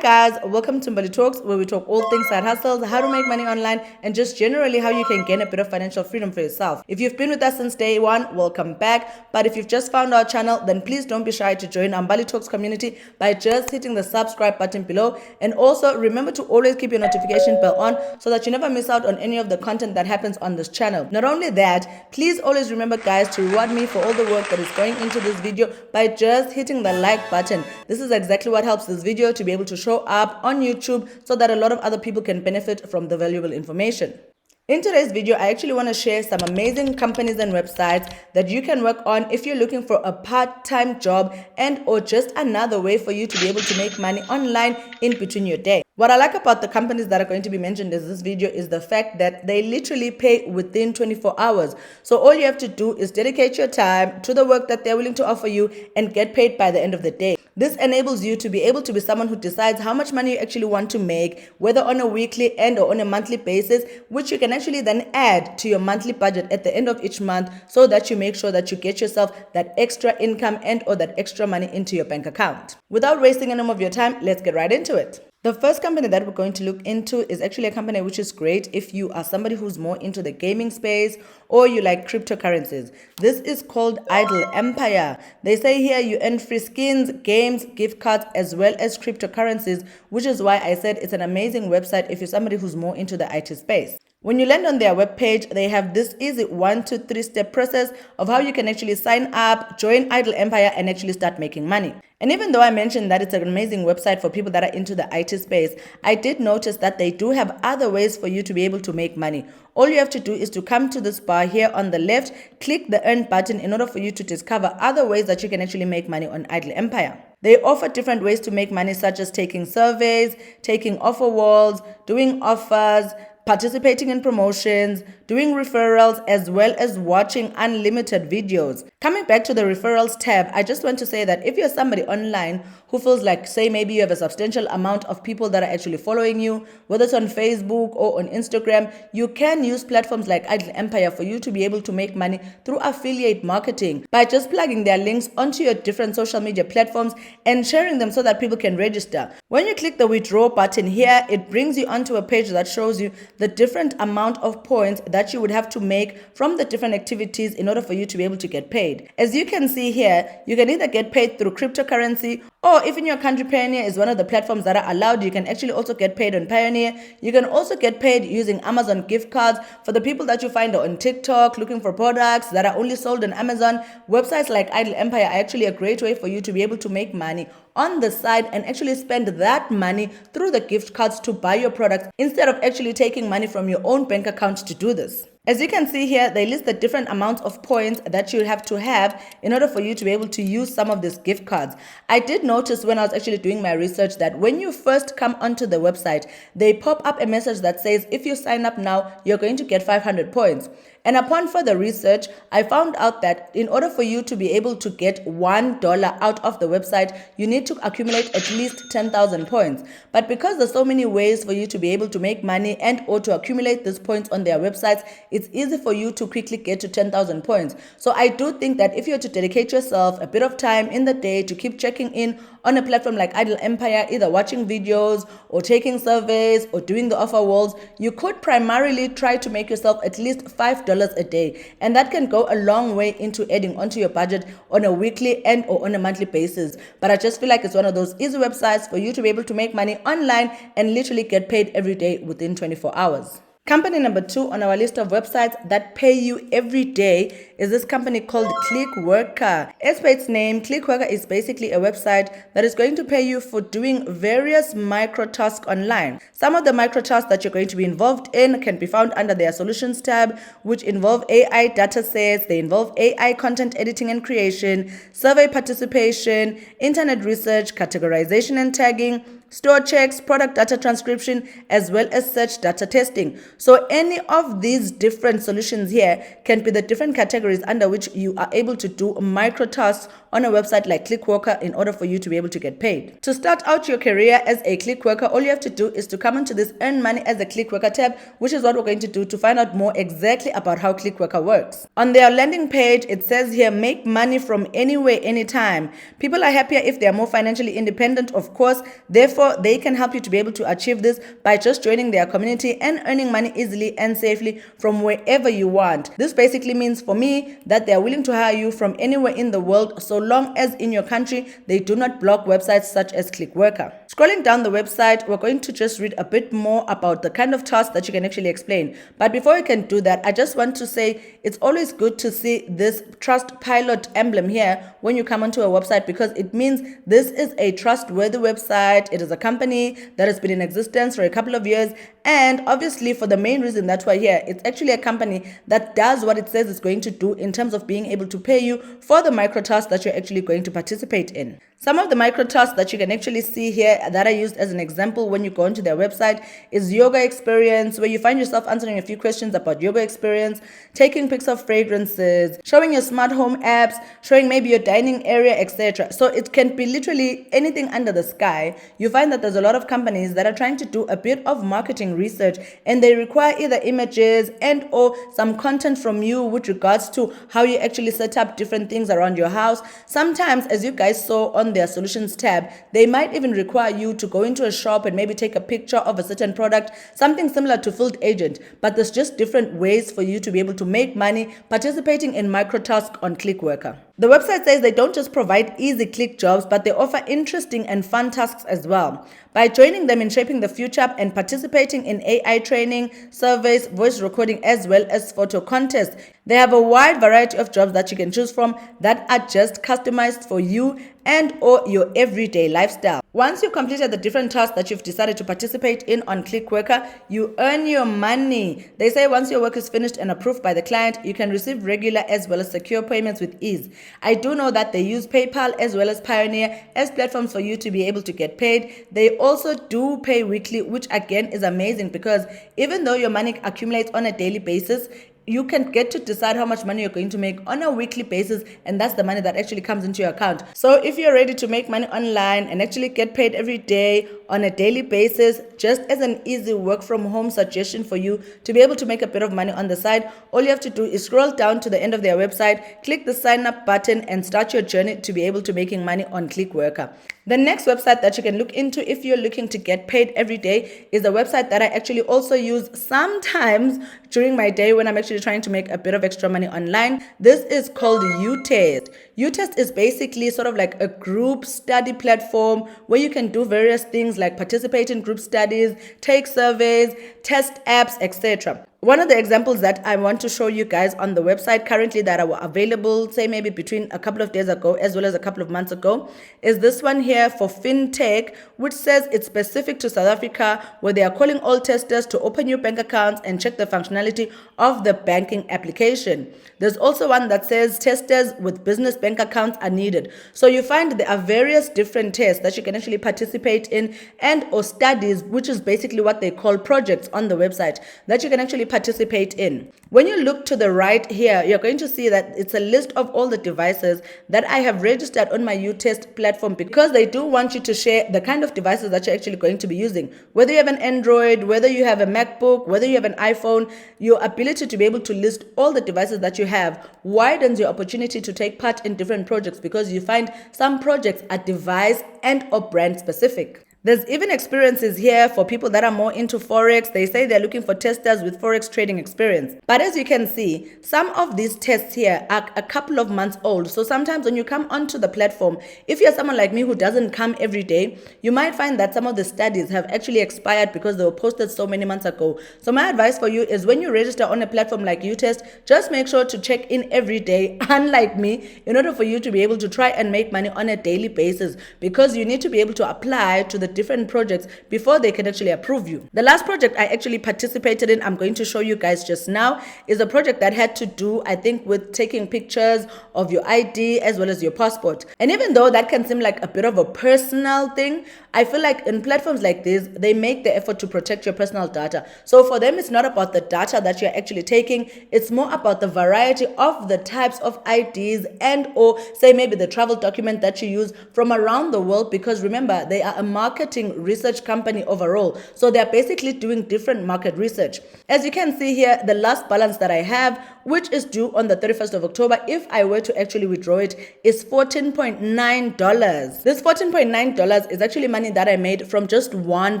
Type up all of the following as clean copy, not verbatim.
guys, welcome to Mbali Talks, where we talk all things side hustles, how to make money online, and just generally how you can gain a bit of financial freedom for yourself. If you've been with us since day one, welcome back. But if you've just found our channel, then please don't be shy to join our Mbali Talks community by just hitting the subscribe button below. And also remember to always keep your notification bell on so that you never miss out on any of the content that happens on this channel. Not only that, please always remember, guys, to reward me for all the work that is going into this video by just hitting the like button. This is exactly what helps this video to be able to show up on YouTube so that a lot of other people can benefit from the valuable information. In today's video, I actually want to share some amazing companies and websites that you can work on if you're looking for a part-time job and or just another way for you to be able to make money online in between your day. What I like about the companies that are going to be mentioned in this video is the fact that they literally pay within 24 hours. So all you have to do is dedicate your time to the work that they're willing to offer you and get paid by the end of the day. This enables you to be able to be someone who decides how much money you actually want to make, whether on a weekly and or on a monthly basis, which you can actually then add to your monthly budget at the end of each month so that you make sure that you get yourself that extra income and or that extra money into your bank account. Without wasting any more of your time, let's get right into it. The first company that we're going to look into is actually a company which is great if you are somebody who's more into the gaming space or you like cryptocurrencies. This is called Idle Empire. They say here you earn free skins, games, gift cards, as well as cryptocurrencies, which is why I said it's an amazing website if you're somebody who's more into the IT space. When you land on their webpage, they have this easy 1 to 3 step process of how you can actually sign up, join Idle Empire, and actually start making money. And even though I mentioned that it's an amazing website for people that are into the IT space, I did notice that they do have other ways for you to be able to make money. All you have to do is to come to this bar here on the left, click the earn button in order for you to discover other ways that you can actually make money on Idle Empire. They offer different ways to make money, such as taking surveys, taking offer walls, doing offers, participating in promotions, doing referrals, as well as watching unlimited videos. Coming back to the referrals tab, I just want to say that if you're somebody online who feels like, say, maybe you have a substantial amount of people that are actually following you, whether it's on Facebook or on Instagram, you can use platforms like Idle Empire for you to be able to make money through affiliate marketing by just plugging their links onto your different social media platforms and sharing them so that people can register. When you click the withdraw button here, it brings you onto a page that shows you the different amount of points that you would have to make from the different activities in order for you to be able to get paid. As you can see here, you can either get paid through cryptocurrency, or if in your country Payoneer is one of the platforms that are allowed, you can actually also get paid on Payoneer. You can also get paid using Amazon gift cards. For the people that you find on TikTok looking for products that are only sold on Amazon, websites like Idle Empire are actually a great way for you to be able to make money on the side and actually spend that money through the gift cards to buy your products instead of actually taking money from your own bank account to do this. As you can see here, they list the different amounts of points that you have to have in order for you to be able to use some of these gift cards. I did notice when I was actually doing my research that when you first come onto the website, they pop up a message that says, if you sign up now, you're going to get 500 points. And upon further research, I found out that in order for you to be able to get $1 out of the website, you need to accumulate at least 10,000 points. But because there's so many ways for you to be able to make money and or to accumulate these points on their websites, it's easy for you to quickly get to 10,000 points. So I do think that if you're to dedicate yourself a bit of time in the day to keep checking in on a platform like Idle Empire, either watching videos or taking surveys or doing the offer walls, you could primarily try to make yourself at least $5 a day. And that can go a long way into adding onto your budget on a weekly and or on a monthly basis. But I just feel like it's one of those easy websites for you to be able to make money online and literally get paid every day within 24 hours. Company number 2 on our list of websites that pay you every day is this company called CLICKWALKER. As per its name, CLICKWALKER is basically a website that is going to pay you for doing various micro tasks online. Some of the micro tasks that you're going to be involved in can be found under their solutions tab, which involve AI data sets, they involve AI content editing and creation, survey participation, internet research, categorization and tagging, store checks, product data transcription, as well as search data testing. So any of these different solutions here can be the different categories under which you are able to do micro tasks on a website like CLICKWALKER in order for you to be able to get paid. To start out your career as a CLICKWALKER, all you have to do is to come into this Earn Money as a CLICKWALKER tab, which is what we're going to do to find out more exactly about how CLICKWALKER works. On their landing page, it says here, make money from anywhere, anytime. People are happier if they are more financially independent, of course. Therefore, Therefore, they can help you to be able to achieve this by just joining their community and earning money easily and safely from wherever you want. This basically means for me that they are willing to hire you from anywhere in the world, so long as in your country they do not block websites such as CLICKWALKER. Scrolling down the website, we're going to just read a bit more about the kind of tasks that you can actually explain. But before you can do that, I just want to say it's always good to see this Trust Pilot emblem here when you come onto a website, because it means this is a trustworthy website. It is a company that has been in existence for a couple of years, and obviously for the main reason that we're here, it's actually a company that does what it says it's going to do in terms of being able to pay you for the micro tasks that you're actually going to participate in. Some of the micro tasks that you can actually see here that I used as an example when you go onto their website is yoga experience, where you find yourself answering a few questions about yoga experience, taking pics of fragrances, showing your smart home apps, showing maybe your dining area, etc. So it can be literally anything under the sky. You find that there's a lot of companies that are trying to do a bit of marketing research, and they require either images and or some content from you with regards to how you actually set up different things around your house. Sometimes, as you guys saw on their solutions tab, they might even require you to go into a shop and maybe take a picture of a certain product, something similar to Field Agent, but there's just different ways for you to be able to make money participating in microtasks on ClickWalker. The website says they don't just provide easy click jobs, but they offer interesting and fun tasks as well. By joining them in shaping the future and participating in AI training, surveys, voice recording, as well as photo contests, they have a wide variety of jobs that you can choose from that are just customized for you and or your everyday lifestyle. Once you've completed the different tasks that you've decided to participate in on ClickWalker, you earn your money. They say once your work is finished and approved by the client, you can receive regular as well as secure payments with ease. I do know that they use PayPal as well as Pioneer as platforms for you to be able to get paid. They also do pay weekly, which again is amazing, because even though your money accumulates on a daily basis, you can get to decide how much money you're going to make on a weekly basis, and that's the money that actually comes into your account. So if you're ready to make money online and actually get paid every day on a daily basis, just as an easy work from home suggestion for you to be able to make a bit of money on the side, all you have to do is scroll down to the end of their website, click the sign up button, and start your journey to be able to making money on ClickWalker. The next website that you can look into if you're looking to get paid every day is a website that I actually also use sometimes during my day when I'm actually trying to make a bit of extra money online. This is called UTest. UTest is basically sort of like a group study platform where you can do various things like participate in group studies, take surveys, test apps, etc. One of the examples that I want to show you guys on the website currently that are available, say maybe between a couple of days ago as well as a couple of months ago, is this one here for FinTech, which says it's specific to South Africa, where they are calling all testers to open new bank accounts and check the functionality of the banking application. There's also one that says testers with business bank accounts are needed. So you find there are various different tests that you can actually participate in and or studies, which is basically what they call projects on the website that you can actually participate in. When you look to the right here, you're going to see that it's a list of all the devices that I have registered on my UTest platform, because they do want you to share the kind of devices that you're actually going to be using. Whether you have an Android, whether you have a MacBook, whether you have an iPhone, your ability to be able to list all the devices that you have widens your opportunity to take part in different projects, because you find some projects are device and or brand specific. There's even experiences here for people that are more into Forex. They say they're looking for testers with Forex trading experience. But as you can see, some of these tests here are a couple of months old. So sometimes when you come onto the platform, if you're someone like me who doesn't come every day, you might find that some of the studies have actually expired because they were posted so many months ago. So my advice for you is when you register on a platform like UTest, just make sure to check in every day, unlike me, in order for you to be able to try and make money on a daily basis, because you need to be able to apply to the different projects before they can actually approve you. The last project I actually participated in, I'm going to show you guys just now, is a project that had to do, I think, with taking pictures of your ID as well as your passport. And even though that can seem like a bit of a personal thing, I feel like in platforms like this, they make the effort to protect your personal data. So for them, it's not about the data that you're actually taking, it's more about the variety of the types of IDs and or say maybe the travel document that you use from around the world, because remember, they are a marketing research company overall. So they're basically doing different market research. As you can see here, the last balance that I have which is due on the 31st of October, if I were to actually withdraw it, is $14.9. This $14.9 is actually money that I made from just one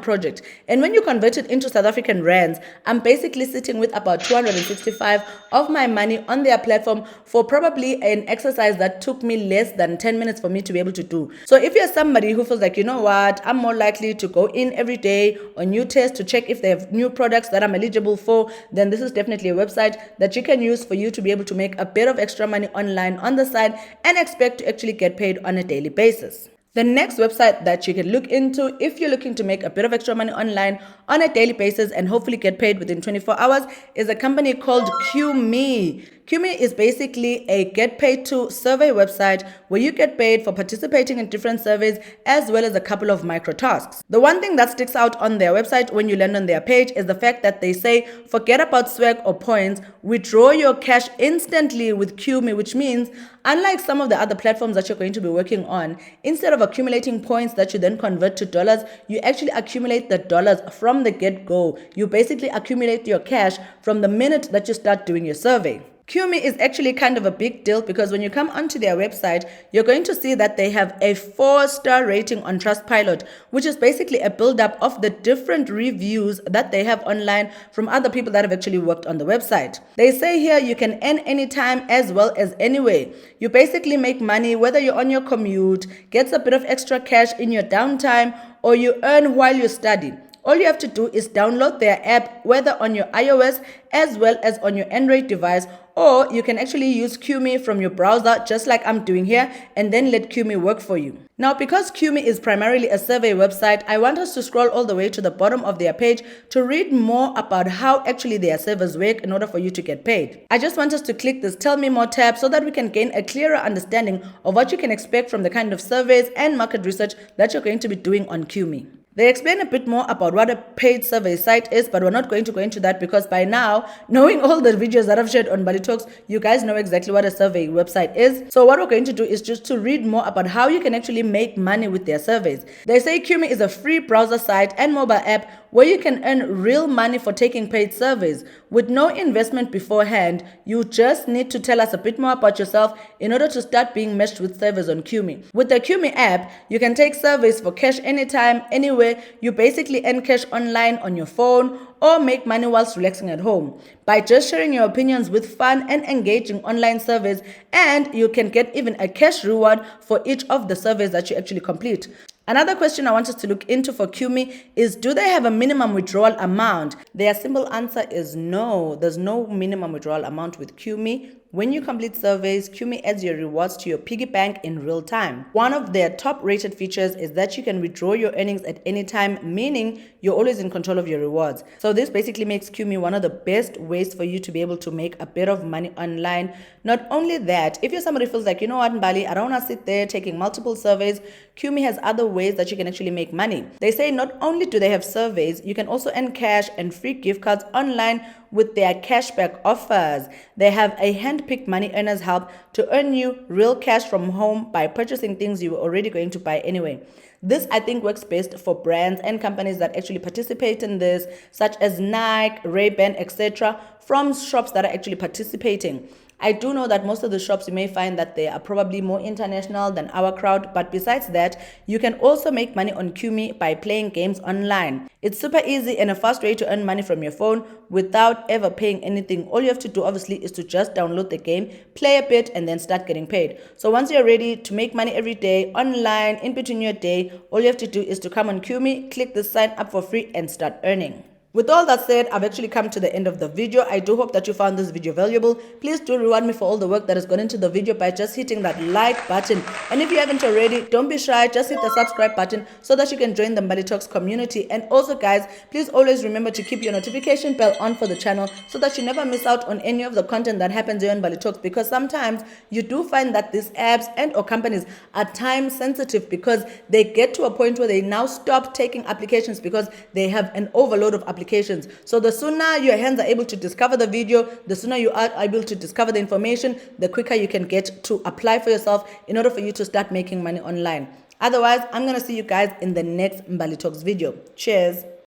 project. And when you convert it into South African rands, I'm basically sitting with about 265 of my money on their platform for probably an exercise that took me less than 10 minutes for me to be able to do. So if you're somebody who feels like, you know what, I'm more likely to go in every day on UTest to check if they have new products that I'm eligible for, then this is definitely a website that you can use for you to be able to make a bit of extra money online on the side and expect to actually get paid on a daily basis. The next website that you can look into if you're looking to make a bit of extra money online on a daily basis and hopefully get paid within 24 hours is a company called QMe. QMe is basically a get paid to survey website where you get paid for participating in different surveys as well as a couple of micro tasks. The one thing that sticks out on their website when you land on their page is the fact that they say forget about swag or points, withdraw your cash instantly with QMe, which means unlike some of the other platforms that you're going to be working on, instead of accumulating points that you then convert to dollars, you actually accumulate the dollars from the get-go. You basically accumulate your cash from the minute that you start doing your survey. QMe is actually kind of a big deal because when you come onto their website, you're going to see that they have a 4-star rating on Trustpilot, which is basically a build-up of the different reviews that they have online from other people that have actually worked on the website. They say here you can earn anytime as well as anywhere. You basically make money whether you're on your commute, get a bit of extra cash in your downtime, or you earn while you study. All you have to do is download their app, whether on your iOS as well as on your Android device, or you can actually use QMe from your browser, just like I'm doing here, and then let QMe work for you. Now, because QMe is primarily a survey website, I want us to scroll all the way to the bottom of their page to read more about how actually their servers work in order for you to get paid. I just want us to click this Tell Me More tab so that we can gain a clearer understanding of what you can expect from the kind of surveys and market research that you're going to be doing on QMe. They explain a bit more about what a paid survey site is, but we're not going to go into that because by now, knowing all the videos that I've shared on Bali Talks, you guys know exactly what a survey website is. So what we're going to do is just to read more about how you can actually make money with their surveys. They say QMe is a free browser site and mobile app where you can earn real money for taking paid surveys. With no investment beforehand, you just need to tell us a bit more about yourself in order to start being matched with surveys on QMe. With the QMe app, you can take surveys for cash anytime, anywhere. You basically earn cash online on your phone or make money whilst relaxing at home by just sharing your opinions with fun and engaging online surveys, and you can get even a cash reward for each of the surveys that you actually complete. Another question I want us to look into for QMe is, do they have a minimum withdrawal amount? Their simple answer is no. There's no minimum withdrawal amount with QMe. When you complete surveys, QMe adds your rewards to your piggy bank in real time. One of their top rated features is that you can withdraw your earnings at any time, meaning you're always in control of your rewards. So this basically makes QMe one of the best ways for you to be able to make a bit of money online. Not only that, if you're somebody who feels like, you know what, Bali, I don't want to sit there taking multiple surveys, QMe has other ways that you can actually make money. They say not only do they have surveys, you can also earn cash and free gift cards online with their cashback offers. They have a hand-picked money earners help to earn you real cash from home by purchasing things you were already going to buy anyway. This, I think, works best for brands and companies that actually participate in this, such as Nike, Ray-Ban, etc., from shops that are actually participating. I do know that most of the shops, you may find that they are probably more international than our crowd, but besides that, you can also make money on QMe by playing games online. It's super easy and a fast way to earn money from your phone without ever paying anything. All you have to do, obviously, is to just download the game, play a bit, and then start getting paid. So once you're ready to make money every day online, in between your day, all you have to do is to come on QMe, click the sign up for free, and start earning. With all that said, I've actually come to the end of the video. I do hope that you found this video valuable. Please do reward me for all the work that has gone into the video by just hitting that like button. And if you haven't already, don't be shy. Just hit the subscribe button so that you can join the Bali Talks community. And also, guys, please always remember to keep your notification bell on for the channel so that you never miss out on any of the content that happens here on Bali Talks, because sometimes you do find that these apps and or companies are time sensitive because they get to a point where they now stop taking applications because they have an overload of applications. So the sooner your hands are able to discover the video, the sooner you are able to discover the information, the quicker you can get to apply for yourself in order for you to start making money online. Otherwise, I'm going to see you guys in the next Bali Talks video. Cheers.